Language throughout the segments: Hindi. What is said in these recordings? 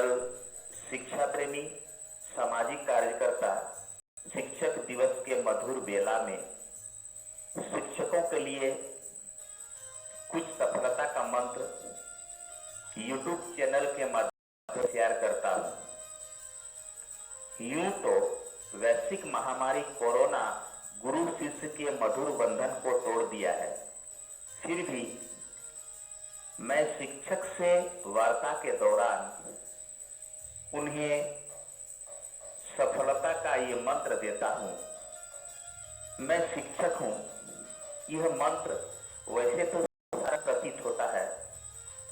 कल शिक्षा प्रेमी सामाजिक कार्यकर्ता शिक्षक दिवस के मधुर बेला में शिक्षकों के लिए कुछ सफलता का मंत्र YouTube चैनल के माध्यम से शेयर करता हूँ। यूं तो वैश्विक महामारी कोरोना गुरु शिष्य के मधुर बंधन को तोड़ दिया है, फिर भी मैं शिक्षक से वार्ता के दौरान उन्हें सफलता का ये मंत्र देता हूँ। मैं शिक्षक हूँ, यह मंत्र वैसे तो सरल प्रतीत होता है,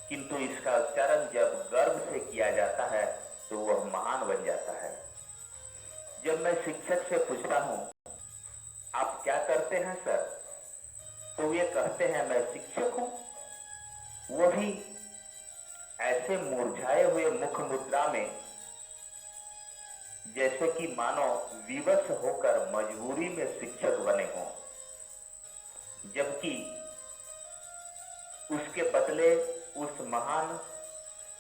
किंतु इसका उच्चारण जब गर्व से किया जाता है तो वह महान बन जाता है। जब मैं शिक्षक से पूछता हूँ, आप क्या करते हैं सर, तो वे कहते हैं मैं शिक्षक हूँ। वो भी ऐसे मुरझाए हुए मुख मुद्रा में जैसे कि मानो विवश होकर मजबूरी में शिक्षक बने हों, जबकि उसके बदले उस महान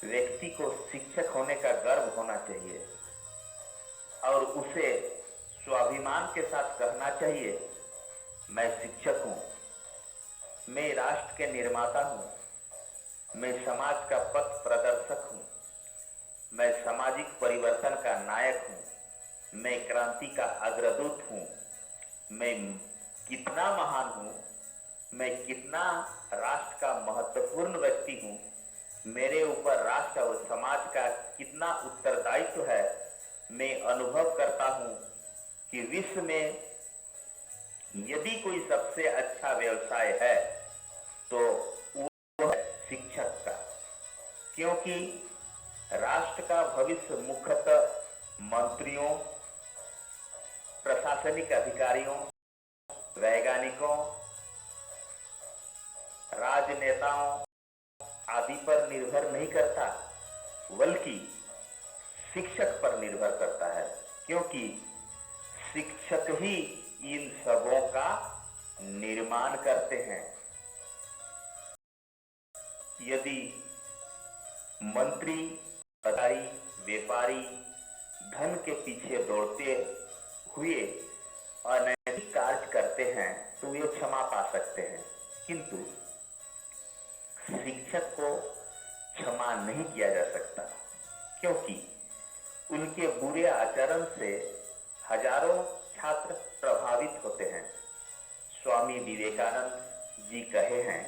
व्यक्ति को शिक्षक होने का गर्व होना चाहिए और उसे स्वाभिमान के साथ कहना चाहिए, मैं शिक्षक हूँ, मैं राष्ट्र के निर्माता हूँ, मैं समाज का पथ प्रदर्शक हूँ, मैं सामाजिक परिवर्तन का नायक हूँ, मैं क्रांति का अग्रदूत हूँ, मैं कितना महान हूँ, मैं कितना राष्ट्र का महत्वपूर्ण व्यक्ति हूँ, मेरे ऊपर राष्ट्र और समाज का कितना उत्तरदायित्व है। मैं अनुभव करता हूँ कि विश्व में यदि कोई सबसे अच्छा व्यवसाय है तो वो है शिक्षक का, क्योंकि राष्ट्र का भविष्य मुख्यतः मंत्रियों, प्रशासनिक अधिकारियों, वैज्ञानिकों, राजनेताओं आदि पर निर्भर नहीं करता, बल्कि शिक्षक पर निर्भर करता है, क्योंकि शिक्षक ही इन सबों का निर्माण करते हैं। यदि मंत्री, अधिकारी, व्यापारी धन के पीछे दौड़ते हुए अनैतिक कार्य करते हैं तो वे क्षमा पा सकते हैं, किंतु शिक्षक को क्षमा नहीं किया जा सकता, क्योंकि उनके बुरे आचरण से हजारों छात्र प्रभावित होते हैं। स्वामी विवेकानंद जी कहे हैं,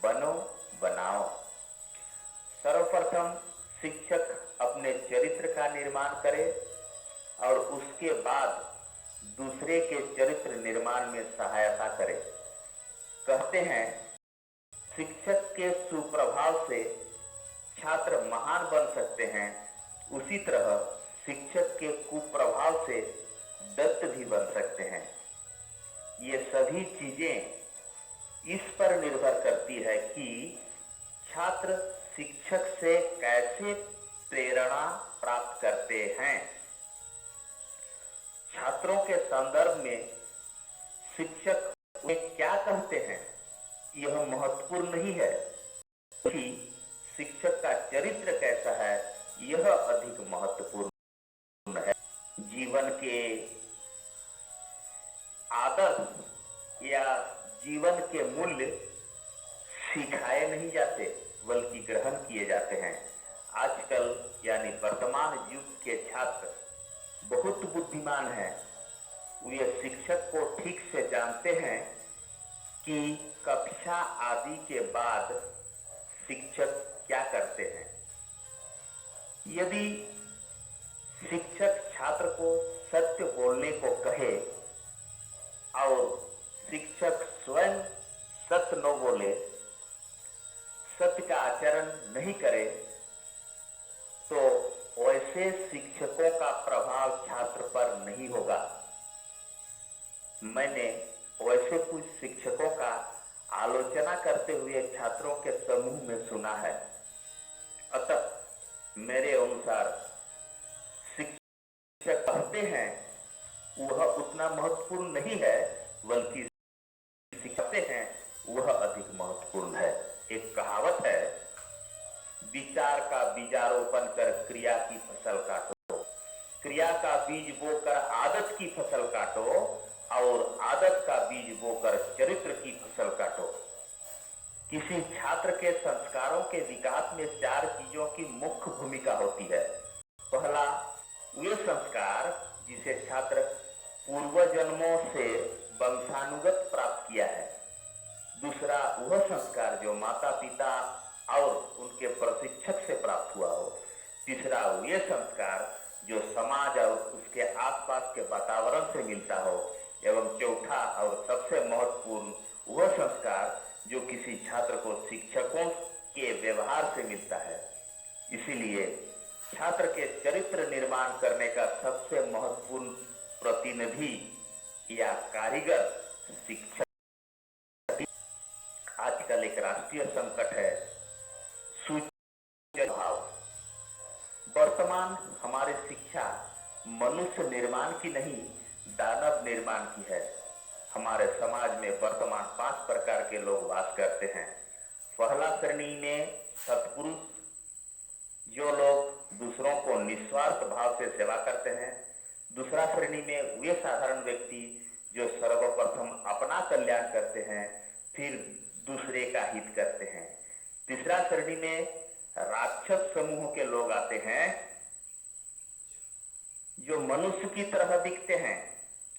बनो बनाओ। सर्वप्रथम शिक्षक अपने चरित्र का निर्माण करे और उसके बाद दूसरे के चरित्र निर्माण में सहायता करे। कहते हैं, शिक्षक के सुप्रभाव से छात्र महान बन सकते हैं, उसी तरह शिक्षक के कुप्रभाव से दत्त भी बन सकते हैं। ये सभी चीजें इस पर निर्भर करती है कि छात्र शिक्षक से कैसे प्रेरणा प्राप्त करते हैं। छात्रों के संदर्भ में शिक्षक वे क्या कहते हैं यह महत्वपूर्ण नहीं है, कि शिक्षक का चरित्र कैसा है यह अधिक महत्वपूर्ण है। जीवन के आदर्श या जीवन के मूल्य सिखाए नहीं जाते बल्कि ग्रहण किए जाते हैं। आजकल यानी वर्तमान युग के छात्र बहुत बुद्धिमान हैं। वे शिक्षक को ठीक से जानते हैं कि कक्षा आदि के बाद शिक्षक क्या करते हैं। यदि शिक्षक छात्र को सत्य बोलने को कहे और शिक्षक स्वयं सत्य न बोले, सत्य का आचरण नहीं करे, तो वैसे शिक्षकों का प्रभाव छात्र पर नहीं होगा। मैंने वैसे कुछ शिक्षकों का आलोचना करते हुए छात्रों के समूह में सुना है। अतः मेरे अनुसार शिक्षक कहते हैं वह उतना महत्वपूर्ण नहीं है, बल्कि सिखाते हैं वह अधिक महत्वपूर्ण है। एक कहावत है, विचार का बीजारोपण कर क्रिया के विकास में 4 चीजों की मुख्य भूमिका होती है। पहला, वे संस्कार जिसे छात्र पूर्व जन्मों से वंशानुगत प्राप्त किया है। दूसरा, वह संस्कार जो माता पिता और उनके प्रशिक्षक से प्राप्त हुआ हो। तीसरा, वे संस्कार जो समाज और उसके आसपास के वातावरण से मिलता हो। एवं चौथा और सबसे महत्वपूर्ण, वह संस्कार जो किसी छात्र को शिक्षकों के व्यवहार से मिलता है। इसीलिए छात्र के चरित्र निर्माण करने का सबसे महत्वपूर्ण प्रतिनिधि या कारीगर शिक्षक। आजकल एक राष्ट्रीय संकट है सूचना भाव। वर्तमान हमारी शिक्षा मनुष्य निर्माण की नहीं, दानव निर्माण की है। हमारे समाज में वर्तमान 5 प्रकार के लोग वास करते हैं। पहला श्रेणी में सत्पुरुष, जो लोग दूसरों को निस्वार्थ भाव से सेवा करते हैं। दूसरा श्रेणी में वे साधारण व्यक्ति जो सर्वप्रथम अपना कल्याण करते हैं, फिर दूसरे का हित करते हैं। तीसरा श्रेणी में राक्षस समूह के लोग आते हैं, जो मनुष्य की तरह दिखते हैं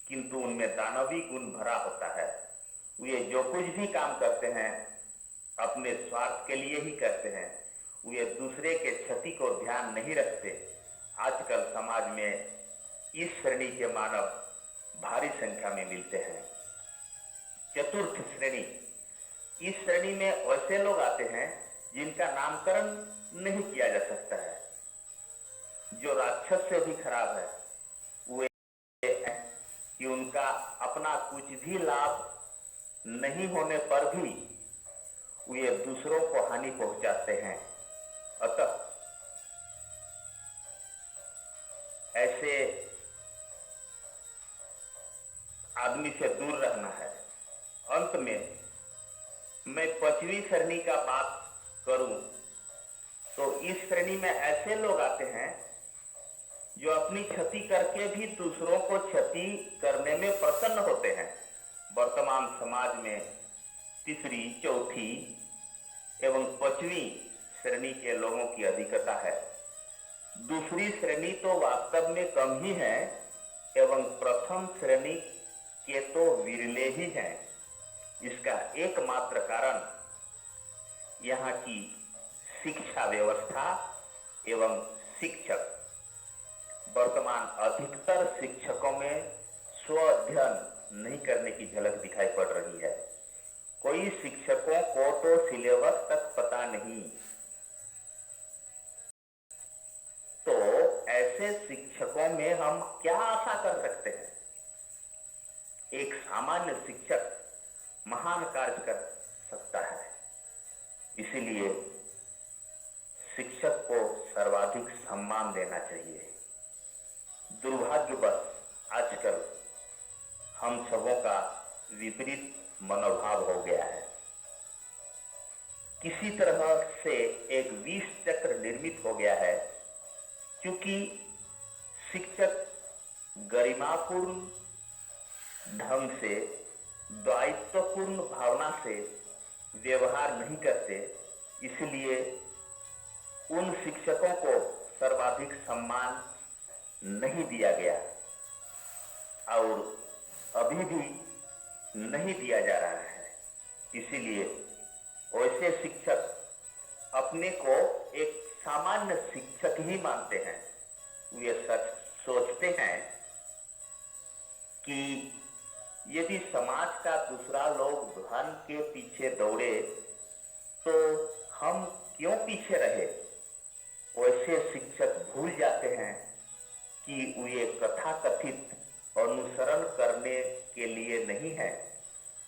किंतु उनमें दानवी गुण भरा होता है। वे जो कुछ भी काम करते हैं अपने स्वार्थ के लिए ही करते हैं। वे दूसरे के क्षति को ध्यान नहीं रखते। आजकल समाज में इस श्रेणी के मानव भारी संख्या में मिलते हैं। चतुर्थ श्रेणी, इस श्रेणी में ऐसे लोग आते हैं जिनका नामकरण नहीं किया जा सकता है, जो राक्षस से भी खराब है। वे कि उनका अपना कुछ भी लाभ नहीं होने पर भी वे दूसरों को हानि पहुंचाते हैं। अतः ऐसे आदमी से दूर रहना है। अंत में मैं 5वीं श्रेणी का बात करूं तो इस श्रेणी में ऐसे लोग आते हैं जो अपनी क्षति करके भी दूसरों को क्षति करने में प्रसन्न होते हैं। वर्तमान समाज में तीसरी, चौथी एवं 5वीं श्रेणी के लोगों की अधिकता है। दूसरी श्रेणी तो वास्तव में कम ही है एवं प्रथम श्रेणी के तो विरले ही हैं। इसका एकमात्र कारण यहाँ की शिक्षा व्यवस्था एवं शिक्षक। वर्तमान अधिकतर शिक्षकों में स्व अध्ययन नहीं करने की झलक दिखाई पड़ रही है। कोई शिक्षकों को तो सिलेबस तक पता नहीं। तो ऐसे शिक्षकों में हम क्या आशा कर सकते हैं? एक सामान्य शिक्षक महान कार्य कर सकता है। इसीलिए शिक्षक को सर्वाधिक सम्मान देना चाहिए। दुर्भाग्यवश आजकल हम सबों का विपरीत मनोभाव हो गया है। किसी तरह से एक विष चक्र निर्मित हो गया है, क्योंकि शिक्षक गरिमापूर्ण ढंग से, दायित्वपूर्ण भावना से व्यवहार नहीं करते। इसलिए उन शिक्षकों को सर्वाधिक सम्मान नहीं दिया गया और अभी भी नहीं दिया जा रहा है। इसीलिए वैसे शिक्षक अपने को एक सामान्य शिक्षक ही मानते हैं। वे सच सोचते हैं कि यदि समाज का दूसरा लोग धन के पीछे दौड़े तो हम क्यों पीछे रहे। वैसे शिक्षक भूल जाते हैं कि वे कथाकथित अनुसरण करने के लिए नहीं है,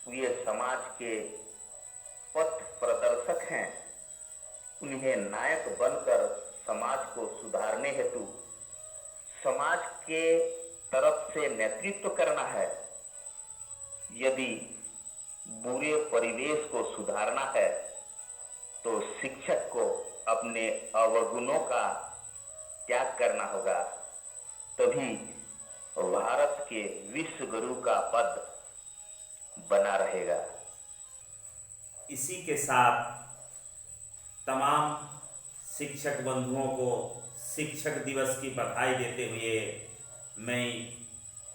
वे समाज के पथ प्रदर्शक हैं। उन्हें नायक बनकर समाज को सुधारने हेतु समाज के तरफ से नेतृत्व करना है। यदि बुरे परिवेश को सुधारना है तो शिक्षक को अपने अवगुणों का त्याग करना होगा। तभी भारत के विश्व गुरु का पद बना रहेगा। इसी के साथ तमाम शिक्षक बंधुओं को शिक्षक दिवस की बधाई देते हुए मैं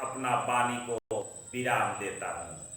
अपना वाणी को विराम देता हूँ।